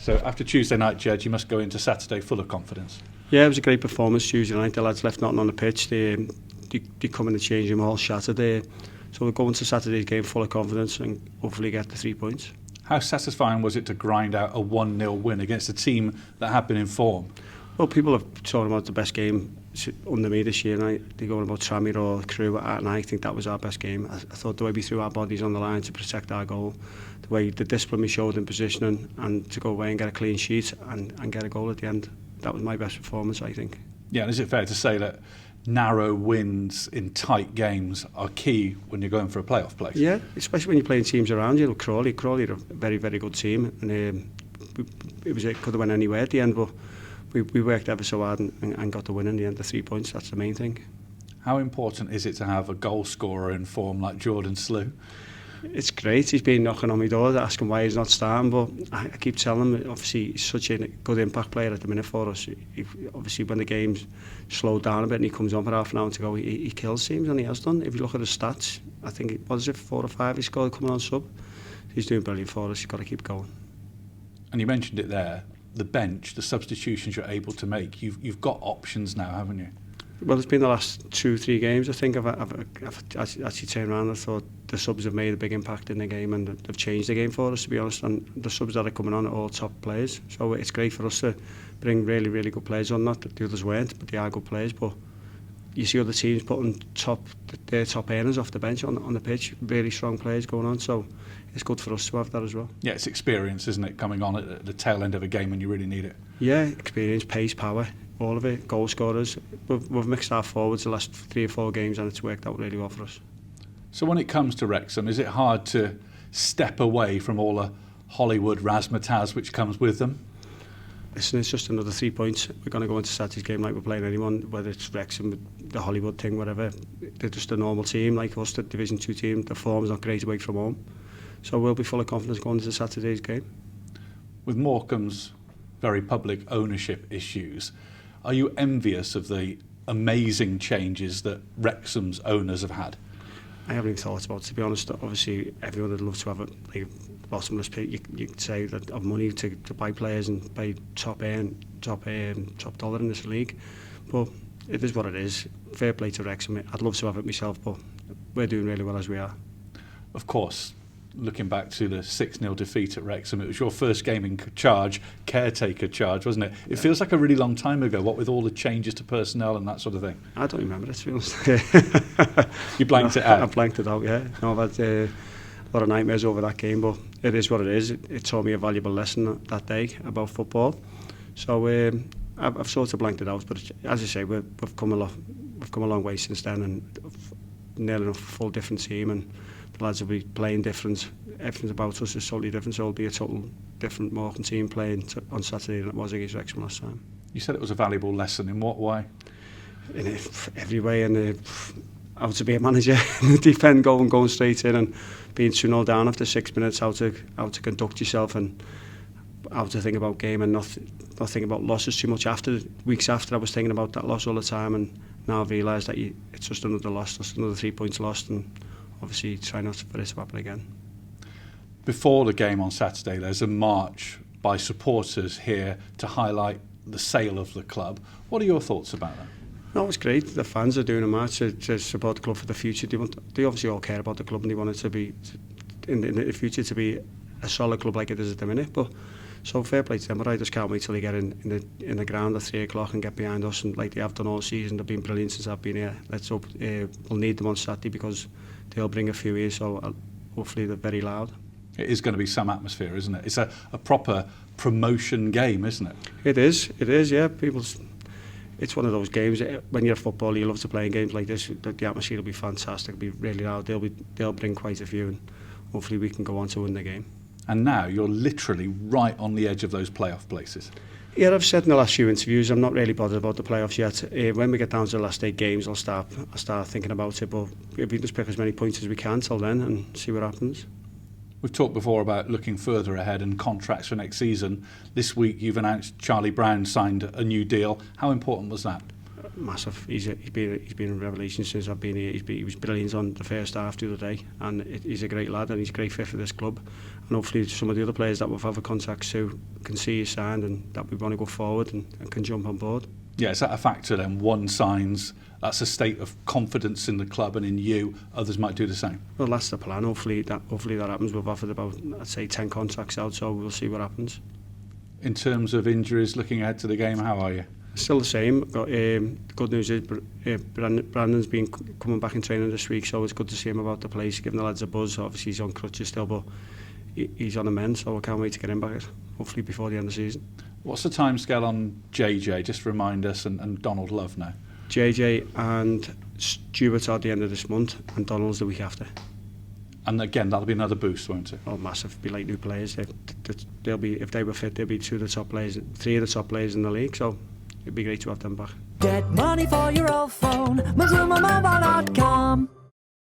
So after Tuesday night, Ged, you must go into Saturday full of confidence. Yeah, it was a great performance Tuesday night. The lads left nothing on the pitch. They come in the change room all shattered there. So we're going to Saturday's game full of confidence and hopefully get the 3 points. How satisfying was it to grind out a 1-0 win against a team that had been in form? Well, people have talked about the best game under me this year, and they're going about Tranmere or Crewe, and I think that was our best game. I thought the way we threw our bodies on the line to protect our goal, the way the discipline we showed in positioning, and to go away and get a clean sheet and get a goal at the end, that was my best performance, I think. Yeah, and is it fair to say that narrow wins in tight games are key when you're going for a playoff place? Yeah, especially when you're playing teams around you. Crawley are a very, very good team, and it could have went anywhere at the end, but we worked ever so hard and got the win in the end, the 3 points. That's the main thing. How important is it to have a goal scorer in form like Jordan Slew? It's great. He's been knocking on my door asking why he's not starting, but I keep telling him, obviously he's such a good impact player at the minute for us. Obviously when the game's slowed down a bit and he comes on for half an hour to go, he kills teams, and he has done. If you look at his stats, I think, what is it, 4 or 5 he scored coming on sub. He's doing brilliant for us. You've got to keep going. And you mentioned it there, the bench, the substitutions you're able to make. You've got options now, haven't you? Well, it's been the last 2-3 games, I think, I've actually turned around and thought the subs have made a big impact in the game, and they've changed the game for us, to be honest, and the subs that are coming on are all top players, so it's great for us to bring really, really good players on. Not that the others weren't, but they are good players, but you see other teams putting their top earners off the bench on the pitch, really strong players going on, so it's good for us to have that as well. Yeah, it's experience, isn't it, coming on at the tail end of a game when you really need it? Yeah, experience, pace, power, all of it, goal scorers. We've mixed our forwards the last 3 or 4 games and it's worked out really well for us. So when it comes to Wrexham, is it hard to step away from all the Hollywood razzmatazz which comes with them? Listen, it's just another 3 points. We're going to go into Saturday's game like we're playing anyone, whether it's Wrexham, the Hollywood thing, whatever. They're just a normal team like us, the Division 2 team. The form's not great away from home. So we'll be full of confidence going into Saturday's game. With Morecambe's very public ownership issues, are you envious of the amazing changes that Wrexham's owners have had? I haven't even thought about it, to be honest. Obviously, everyone would love to have a bottomless pit. You could say that of money to buy players and pay top dollar in this league. But it is what it is. Fair play to Wrexham. I'd love to have it myself, but we're doing really well as we are. Of course, looking back to the 6-0 defeat at Wrexham, it was your first game in charge, caretaker charge, wasn't it? It feels like a really long time ago, what with all the changes to personnel and that sort of thing. I don't remember it, to be honest. You blanked it out? I blanked it out, yeah. No, I've had a lot of nightmares over that game, but it is what it is. It taught me a valuable lesson that day about football. So I've sort of blanked it out, but as I say, we've come a long way since then, and nearly enough full different team, and the lads will be playing different. Everything about us is totally different, so it'll be a total different Morecambe team playing on Saturday than it was against Wrexham last time. You said it was a valuable lesson. In what way? In every way, and how to be a manager, defend goal and going straight in, and being 2-0 down after 6 minutes, how to conduct yourself and how to think about game, and not think about losses too much. Weeks after, I was thinking about that loss all the time, and now I've realised that it's just another loss, just another 3 points lost, and obviously try not for it to happen again. Before the game on Saturday, there's a march by supporters here to highlight the sale of the club. What are your thoughts about that? No, it's great. The fans are doing a march to support the club for the future. They obviously all care about the club, and they want it to be in the future to be a solid club like it is at the minute. But so fair play to them. But I just can't wait till they get in the ground at 3 o'clock and get behind us, and like they have done all season. They've been brilliant since I've been here. Let's hope we'll need them on Saturday because they'll bring a few here. So hopefully they're very loud. It is going to be some atmosphere, isn't it? It's a proper promotion game, isn't it? It is, yeah. It's one of those games, when you're a footballer, you love to play in games like this. The atmosphere will be fantastic, it'll be really loud. They'll bring quite a few, and hopefully we can go on to win the game. And now you're literally right on the edge of those playoff places. Yeah, I've said in the last few interviews, I'm not really bothered about the playoffs yet. When we get down to the last 8 games, I'll start thinking about it, but if we just pick as many points as we can till then and see what happens. We've talked before about looking further ahead and contracts for next season. This week you've announced Charlie Brown signed a new deal. How important was that? massive. He's been a revelation since I've been here. He was brilliant on the first half the other day, and he's a great lad, and he's a great fit for this club. And hopefully some of the other players that we've had contacts to can see he's signed and that we want to go forward and can jump on board. Yeah, is that a factor then? One signs, that's a state of confidence in the club and in you. Others might do the same. Well, that's the plan. Hopefully that happens. We've offered about, I'd say, 10 contracts out, so we'll see what happens. In terms of injuries, looking ahead to the game, how are you? Still the same. But, the good news is Brandon's been coming back in training this week, so it's good to see him about the place, giving the lads a buzz. Obviously he's on crutches still, but he's on the mend, so I can't wait to get him back, hopefully before the end of the season. What's the timescale on JJ? Just remind us, and Donald Love now. JJ and Stuart are at the end of this month, and Donald's the week after. And again, that'll be another boost, won't it? Oh, massive. Be like new players. They'll be, if they were fit, they'll be three of the top players in the league. So it'd be great to have them back. Get money for your old phone, MazumaMobile.com.